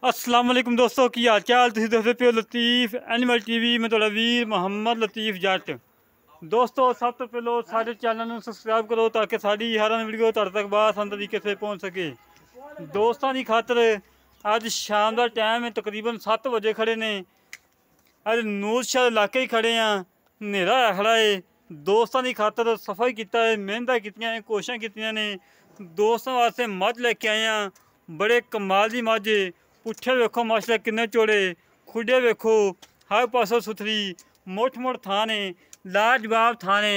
अस्सलाम वालेकुम दोस्तों की हाल चाल तुसीं देखदे पिओ लतीफ़ एनिमल टीवी मैं तुहाडा वीर मोहम्मद लतीफ़ जट। दोस्तों सब तो पहलो साडे चैनल नूं सबसक्राइब करो ताकि साडी हर वीडियो तुहाडे तक बाआसान तरीके से पहुँच सके। दोस्तां दी खातर अज शाम का टाइम है, तकरीबन 7 बजे खड़े ने। अज नूरशाह इलाके ही खड़े हाँ, नेरा है खड़ा है। दोस्तां दी खातर सफ़ाई किया है, मेहनत कीतियां ने, कोशिशां कीतियां ने। दोस्तां वास्ते मझ लेके आए हैं, बड़े कमाल दी मझ। पुट्ठे वेखो माशाल्लाह किन्ने चौड़े, खुडे वेखो हर पासों सुथरी, मुठ मुठ थां ने, लाजवाब थां ने,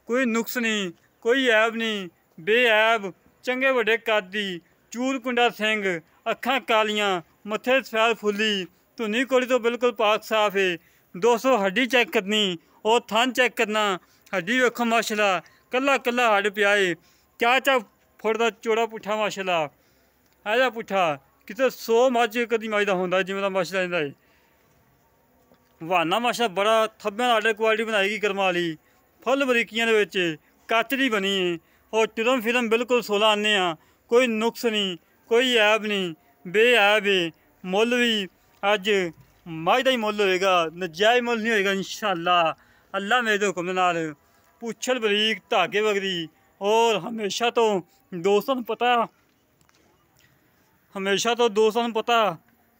कोई नुक्स नहीं, कोई ऐब नहीं, बेऐब, चंगे वड्डे कद दी, चूल कुंडा सिंग, अखां कालियां, मत्थे सफैद फुल्ली, धुनी कोड़ी तो बिल्कुल पाक साफ है। दोस्तों हड्डी चेक करनी और थन चेक करना, हड्डी वेखो माशाल्लाह कल्ला कल्ला हड्ड पिया है। 4-4 फुट का चौड़ा पुट्ठा माशाल्लाह। ऐसा पुट्ठा किते 100 मझ कदी मझ का होंदा जिवें दा माशाल्लाह इहदा है। वाना माशाल्लाह बड़ा थब्बे आर्डर क्वालिटी बनाई गई करम वाली, फुल बरीकियां दे विच कच दी बनी है। और टुरम फिरम बिल्कुल 16 आने आ, कोई नुक्स नहीं, कोई ऐब नहीं, बेऐब है। मुल भी अज मझ का ही मुल होएगा, नजायज़ मुल नहीं होएगा इंशाअल्लाह अल्लाह मेरे हुक्म नाल। पुछल बरीक, धागे वगरी। और हमेशा तो दोस्तों पता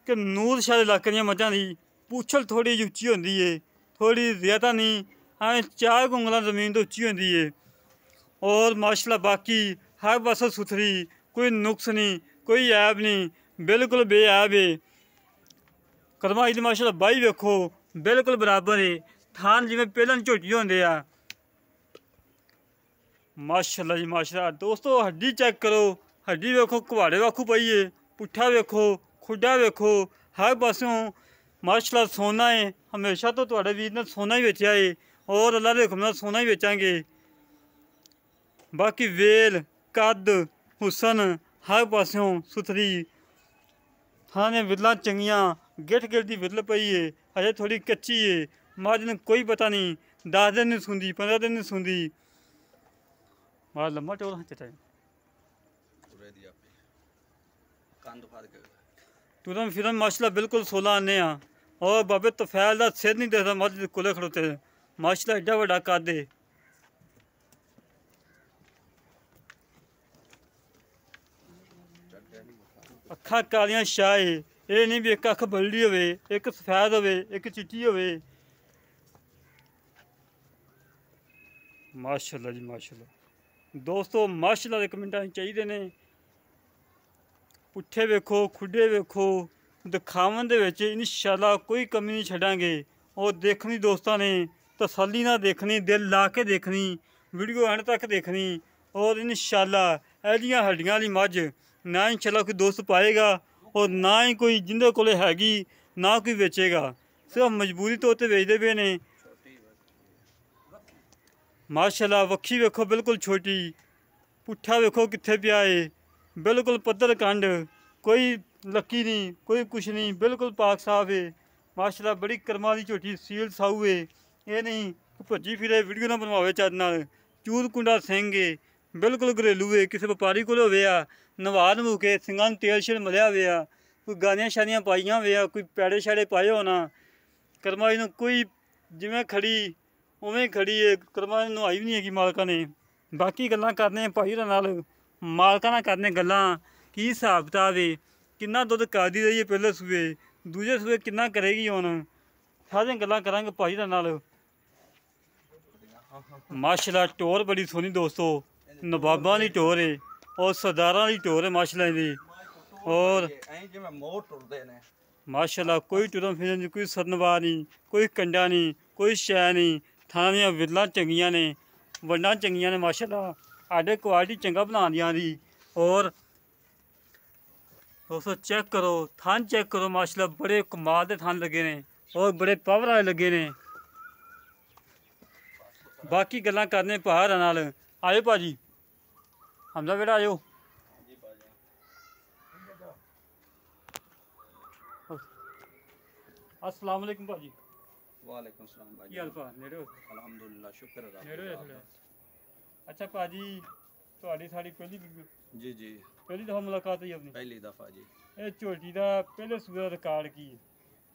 कि नूरशाह इलाके दी मझां दी पुछल थोड़ी उच्ची होंदी है, थोड़ी ज़्यादा नहीं, हाँ 4 उंगलां जमीन तो उच्ची होंदी है। और माशाल्लाह बाकी हर पासों सुथरी, कोई नुक्स नहीं, कोई ऐब नहीं, बिल्कुल बेऐब है। कदमां दी माशाल्लाह बाही वेखो बिल्कुल बराबर है, थान जिवें पहलां झोटी होंदे आ माशाल्लाह जी माशाल्लाह। दोस्तों हड्डी चेक करो, हड्डी वेखो कुहाड़े वाकू पई है, पुट्ठा वेखो, खुडा वेखो, हर पासों माशाल्लाह सोना है। हमेशा तो तुहाडे वीर ने सोना ही बेचा है और अल्लाह के हुक्म नाल सोना ही बेचांगे। बाकी वेल कद हुसन हर पासों सुथरी, थाने विरला चंगियां, गिठ गिठ दी विरल पई है, अजे थोड़ी कच्ची है। मझ ने कोई पता नहीं 10 दिन नहीं सूंदी, 15 दिन नहीं सूंदी। मार लम्बा चौड़ा चटाई तुरम फिरम माशाल्लाह बिल्कुल 16 आने आ। और बाबे तफैल का सिर नहीं देखता मझ कोले खड़ोते माशाल्लाह एडा वड्डा कद है। अखा कालियां शाह है, ये नहीं भी एक अख बलडी होवे, एक सफैद होवे, एक चिट्टी होवे। माशाल्लाह जी माशाल्लाह। दोस्तों माशाल्लाह दे कमेंट चाहिए ने। पुट्ठे वेखो, खुडे वेखो, दिखावन दे विच इंशाअल्लाह कोई कमी नहीं छड्डांगे। और देखनी दोस्तों ने तसल्ली नाल देखनी, दिल ला के देखनी, वीडियो एंड तक देखनी। और इंशाअल्लाह एहदियां हड्डियां वाली मझ ना इंशाअल्लाह कोई दोस्त पाएगा और ना ही कोई जिंदे कोले हैगी, ना कोई बेचेगा, सिर्फ मजबूरी तौर पर बेचते पे ने। माशाल्लाह वक्खी वेखो बिल्कुल छोटी, पुट्ठा वेखो कित्थे पिया है, बिल्कुल पद्धर कंड, कोई लक्की नहीं, कोई कुछ नहीं, बिल्कुल पाक साफ है। माशाल्लाह बड़ी कर्मा दी झोटी सील साऊ है, ये नहीं भज्जी फिरे वीडियो ना बनवावे चज नाल। चूल कुंडा सिंह है, बिल्कुल घरेलू है, किसी व्यापारी को होवे आ, नवा नवू के सिंगां तेल शेल मलिया होवे आ, कोई गानियां शानियां पाइयां होवे आ, कोई पैड़े शैड़े पाए होना। कर्मा जी कोई जिवें खड़ी उवें खड़ी है, कर्मा नवाई भी नहीं हैगी मालका ने। बाकी गल्लां करने भाई होरां नाल, मालका नाल करने गल्लां की हिसाब किताब है, किन्ना दुद्ध करदी रही है पहले सूए, दूजे सूए किन्ना करेगी हुण, सारियां गल्लां करांगे भाई होरां नाल। माशाल्लाह टोर बड़ी सोहनी दोस्तों, नवाबां दी टोर है और सरदारां दी टोर है माशाल्लाह दी। और माशाल्लाह कोई टुरम फिरन कोई सरनवा नहीं, कोई कंडा नहीं, कोई शै नहीं। थाना दियां विरलां चंगियां ने, वंडां चंगियां ने माशाल्लाह आडे क्वालिटी चंगा बना दियां दी। और दोस्तों चेक करो थान चेक करो माशाल्लाह बड़े कमाल दे थान लगे ने और बड़े पावर आए लगे ने। बाकी गल्लां करने भार नाल, आयो भाजी हमदा बेटा आयो। अस्सलाम वालेकुम भाजी। वालेकुम सलाम भाई। की हाल पा नेड़े हो? अल्हम्दुलिल्लाह शुक्र है नेड़े हो आपका। अच्छा भाजी तुहाडी साडी पहली वीडियो? जी जी ਪਹਿਲੀ ਦਫਾ ਮੁਲਾਕਾਤ ਹੋਈ ਆਪਣੀ? ਪਹਿਲੀ ਦਫਾ ਜੀ। ਇਹ ਝੋਟੀ ਦਾ ਪਹਿਲੇ ਸੂਬੇ ਦਾ ਰਿਕਾਰਡ ਕੀ ਹੈ?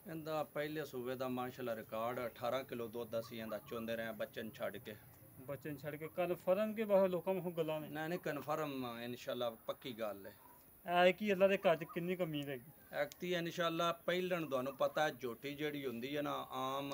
ਇਹਦਾ ਪਹਿਲੇ ਸੂਬੇ ਦਾ ਮਾਸ਼ਾਅੱਲਾ ਰਿਕਾਰਡ 18 ਕਿਲੋ ਦੁੱਧ ਅਸੀਂ ਇਹਦਾ ਚੁੰਦੇ ਰਹੇ ਬੱਚਨ ਛੱਡ ਕੇ। ਬੱਚਨ ਛੱਡ ਕੇ ਕਨਫਰਮ ਕੇ ਬਾਹਰ ਲੋਕਾਂ ਨੂੰ ਗੱਲਾਂ ਨੇ? ਨਹੀਂ ਕਨਫਰਮ ਇਨਸ਼ਾਅੱਲਾ ਪੱਕੀ ਗੱਲ ਹੈ। ਐ ਕੀ ਅੱਲਾ ਦੇ ਘਰ 'ਚ ਕਿੰਨੀ ਕੁ ਉਮੀਦ ਹੈਗੀ? ਐਕਤੀ ਇਨਸ਼ਾਅੱਲਾ ਪਹਿਲਣ ਤੁਹਾਨੂੰ ਪਤਾ ਝੋਟੀ ਜਿਹੜੀ ਹੁੰਦੀ ਹੈ ਨਾ ਆਮ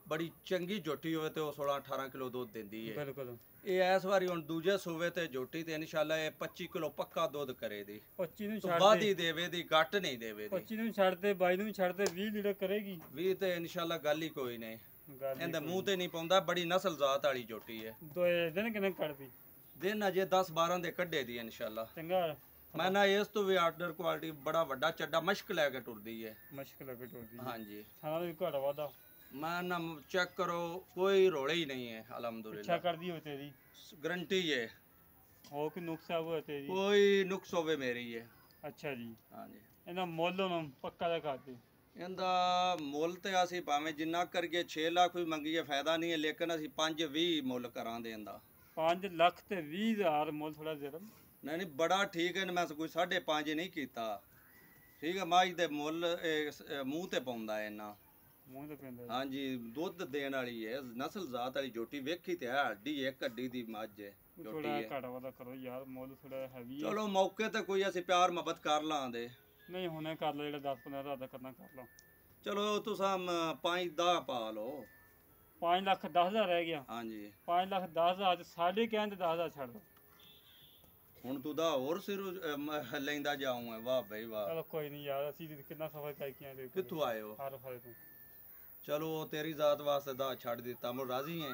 ਬੜੀ ਚੰਗੀ ਝੋਟੀ ਹੋਵੇ ਤੇ ਉਹ 16 18 ਕਿਲੋ ਦੁੱਧ ਦਿੰਦੀ ਹੈ। ਬਿਲਕੁਲ। ਇਹ ਇਸ ਵਾਰੀ ਹੁਣ ਦੂਜੇ ਸੂਬੇ ਤੇ ਝੋਟੀ ਤੇ ਇਨਸ਼ਾਅੱਲਾ ਇਹ 25 ਕਿਲੋ ਪੱਕਾ ਦੁੱਧ ਕਰੇ ਦੀ। 25 ਨੂੰ ਤੂੰ ਛੱਡ ਵੱਧ ਦੇ, ਹੀ ਦੇਵੇ ਦੀ ਘੱਟ ਨਹੀਂ ਦੇਵੇ ਦੀ। 25 ਨੂੰ ਛੱਡ ਦੇ, 22 ਨੂੰ ਛੱਡ ਦੇ, 20 ਲੀਟਰ ਕਰੇਗੀ। 20 ਤੇ ਇਨਸ਼ਾਅੱਲਾ ਗੱਲ ਹੀ ਕੋਈ ਨਹੀਂ। ਗੱਲ ਹੀ ਇਹਦੇ ਕੋਈ ਮੂੰਹ ਤੇ ਨਹੀਂ ਪਾਉਂਦਾ, ਬੜੀ ਨਸਲ ਜ਼ਾਤ ਵਾਲੀ ਝੋਟੀ ਹੈ। ਦੋਏ ਦਿਨ ਕਿੰਨੇ ਕੱਢਦੀ? ਦਿਨ ਅਜੇ 10 12 ਦੇ ਕੱਢੇ ਦੀ ਇਨਸ਼ਾਅੱਲਾ। ਚੰਗਾ। ਮੈਂ ਨਾ ਇਸ ਤੋਂ ਵੀ ਆਰਡਰ ਕੁਆਲਿਟੀ ਬੜਾ ਵੱਡਾ ਚੱਡਾ ਮਸ਼ਕ ਲੈ ਕੇ ਟੁਰਦੀ ਹੈ। ਮੁਸ਼ਕਿਲ ਹੈ ਟੋਦੀ। ਹਾਂਜੀ ਥਾਣਾ ਵੀ ਘਟ ਵਾਦਾ ਮੈਂ ਨਾ ਚੈੱਕ ਕਰੋ ਕੋਈ ਰੋਲੇ ਹੀ ਨਹੀਂ ਹੈ ਇੱਛਾ ਅਲਹਮਦੁਲਿਲਾ। ਕਰਦੀ ਹੋਵੇ ਤੇਰੀ, ਗਰੰਟੀ ਹੈ ਹੋ ਕਿ ਨੁਕਸਾ ਹੋਵੇ ਤੇਰੀ? ਕੋਈ ਨੁਕਸ ਹੋਵੇ ਮੇਰੀ ਹੈ। ਅੱਛਾ ਜੀ। ਹਾਂਜੀ ਇਹਦਾ ਮੁੱਲ ਹੁਣ ਪੱਕਾ ਦਾ ਕਰ ਦੇ। ਇਹਦਾ ਮੁੱਲ ਤੇ ਅਸੀਂ ਭਾਵੇਂ ਜਿੰਨਾ ਕਰਗੇ 6 ਲੱਖ ਵੀ ਮੰਗੀਏ ਫਾਇਦਾ ਨਹੀਂ ਹੈ, ਲੇਕਿਨ ਅਸੀਂ 5 20 ਮੁੱਲ ਕਰਾਂਦੇ ਇਹਦਾ। 5 ਲੱਖ ਤੇ 20,000 ਮੁੱਲ ਥੋੜਾ ਜ਼ਿਆਦਾ। ਨਹੀਂ ਬੜਾ ਠੀਕ ਹੈ। ਮੈਂ ਕੋਈ 5.5 ਨਹੀਂ ਕੀਤਾ। ਠੀਕ ਹੈ ਮਾਝ ਦੇ ਮੁੱਲ ਮੂੰਹ ਤੇ ਪਾਉਂਦਾ ਹੈ ਇਹਨਾਂ। ਮੂੰਹ ਤੇ ਪੈਂਦਾ। ਹਾਂਜੀ ਦੁੱਧ ਦੇਣ ਵਾਲੀ ਹੈ, ਨਸਲ ਜ਼ਾਤ ਵਾਲੀ ਝੋਟੀ ਵੇਖੀ ਤੇ ਹੈ, ਹੱਡੀ ਇੱਕ ਹੱਡੀ ਦੀ ਮੱਝ ਹੈ ਝੋਟੀ ਥੋੜਾ ਹੈ। ਘਟ ਵਾਦਾ ਕਰੋ ਯਾਰ, ਮੁੱਲ ਥੋੜਾ ਹੈਵੀ ਹੈ। ਚਲੋ ਮੌਕੇ ਤੇ ਕੋਈ ਅਸੀਂ ਪਿਆਰ ਮੁਹੱਬਤ ਕਰ ਲਾਂਦੇ। ਨਹੀਂ ਹੁਣੇ ਕਰ ਲਓ, ਜਿਹੜਾ 10-15,000 ਦਾ ਕਰਨਾ ਕਰ ਲਓ। ਚਲੋ ਤੁਸੀਂ 5-10 ਪਾ ਲਓ। 5 ਲੱਖ 10,000 ਰਹਿ ਗਿਆ। ਹਾਂਜੀ 5 ਲੱਖ 10,000 ਤੇ ਸਾਡੇ ਕਹਿੰਦੇ 10,000 ਛੱਡ ਦੋ। ਹੁਣ ਤੂੰ ਦਾ ਹੋਰ ਸਿਰ ਲੈਂਦਾ ਜਾਊਂ। ਵਾਹ ਬਈ ਵਾਹ। ਚਲੋ ਕੋਈ ਨਹੀਂ ਯਾਰ, ਅਸੀਂ ਵੀ ਕਿੰਨਾ ਸਫਰ ਕਰਕੇ ਆਏ ਦੇਖੋ। ਕਿੱਥੋਂ ਆਏ ਹੋ? ਹਰ ਫਾਇਦੇ ਤੋਂ। ਚਲੋ ਤੇਰੀ ਜ਼ਾਤ ਵਾਸਤੇ ਦਾ ਛੱਡ ਦਿੱਤਾ। ਮੁਰ ਰਾਜ਼ੀ ਹੈ?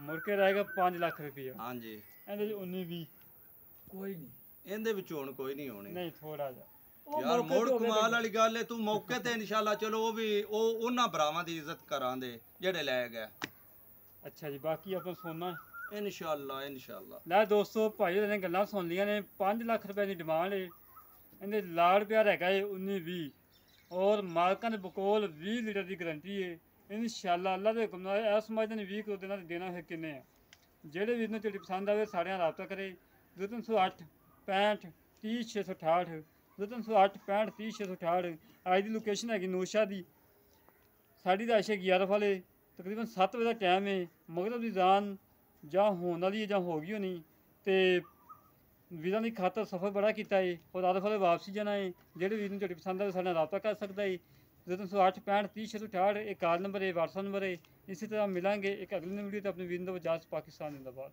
ਮੁੜ ਕੇ ਰਹੇਗਾ 5 ਲੱਖ ਰੁਪਈਆ। ਹਾਂਜੀ ਇਹਦੇ 'ਚ 19-20 ਕੋਈ ਨਹੀਂ। ਇਹਦੇ ਵਿੱਚ ਹੁਣ ਕੋਈ ਨਹੀਂ ਹੋਣੀ ਨਹੀਂ ਥੋੜਾ ਜਿਹਾ ਯਾਰ। ਮੋੜ ਕਮਾਲ ਵਾਲੀ ਗੱਲ ਹੈ। ਤੂੰ ਮੌਕੇ ਤੇ ਇਨਸ਼ਾਅੱਲਾ ਚਲੋ ਉਹ ਵੀ ਉਹਨਾਂ ਭਰਾਵਾਂ ਦੀ ਇੱਜ਼ਤ ਕਰਾਂਦੇ ਜਿਹੜੇ ਲੈ ਗਏ। ਅੱਛਾ ਜੀ। ਬਾਕੀ ਆਪਾਂ ਸੁਣਨਾ ਇਨਸ਼ਾਅੱਲਾ ਇਨਸ਼ਾਅੱਲਾ। ਲੈ ਦੋਸਤੋ, ਭਾਈ ਨੇ ਗੱਲਾਂ ਸੁਣ ਲੀਆਂ ਨੇ। 5 ਲੱਖ ਰੁਪਏ ਦੀ ਡਿਮਾਂਡ ਹੈ। ਇਹਦੇ ਲਾੜ ਪਿਆਰ ਹੈਗਾ ਏ 19-20 ਔਰ ਮਾਲਕਾਂ ਦੇ ਬਕੋਲ 20 ਲੀਟਰ ਦੀ ਗਰੰਟੀ ਹੈ। ਇਨਸ਼ਾਅੱਲਾ ਅੱਲਾ ਦੇ ਹੁਕਮ ਨਾਲ ਇਸ ਸਮਝਦੇ ਨੇ 20 ਕਿਲੋ ਦੇਣਾ ਫਿਰ ਕਿੰਨੇ ਆ। ਜਿਹੜੇ ਵੀਰ ਨੂੰ ਝੋਟੀ ਪਸੰਦ ਆਵੇ ਸਾਡੇ ਨਾਲ ਰਾਬਤਾ ਕਰੇ। 0308 65 30 668 0308 65 30 668। ਅੱਜ ਦੀ ਲੋਕੇਸ਼ਨ ਹੈਗੀ ਨੌਸ਼ਾ ਦੀ। ਸਾਡੀ ਦਾ ਆਸ਼ੇ 11 ਵਾਲੇ ਤਕਰੀਬਨ 7 ਵਜੇ ਦਾ ਟਾਈਮ ਹੈ। ਮਗਰਬ ਦੀ ਜ਼ਾਨ ਜਾਂ ਹੋਣ ਵਾਲੀ ਹੈ ਜਾਂ ਹੋ ਗਈ ਹੋਣੀ। ਤੇ ਵੀਰਾਂ ਦੀ ਖਾਤਰ ਸਫ਼ਰ ਬੜਾ ਕੀਤਾ ਹੈ ਔਰ ਰਾਤ ਵਾਲੇ ਵਾਪਸੀ ਜਾਣਾ ਹੈ। ਜਿਹੜੇ ਵੀਰ ਨੂੰ ਝੋਟੀ ਪਸੰਦ ਆਵੇ ਸਾਡੇ ਨਾਲ ਰਾਬਤਾ ਕਰ ਸਕਦਾ ਹੈ। 0308 65 30 668 ਇਹ ਕਾਲ ਨੰਬਰ ਹੈ, WhatsApp ਨੰਬਰ ਹੈ। ਇਸੇ ਤਰ੍ਹਾਂ ਮਿਲਾਂਗੇ ਇੱਕ ਅਗਲੀ ਵੀਡੀਓ ਤੇ। ਆਪਣੇ ਵੀਰ ਨੂੰ ਇਜਾਜ਼ਤ। ਪਾਕਿਸਤਾਨ ਜ਼ਿੰਦਾਬਾਦ।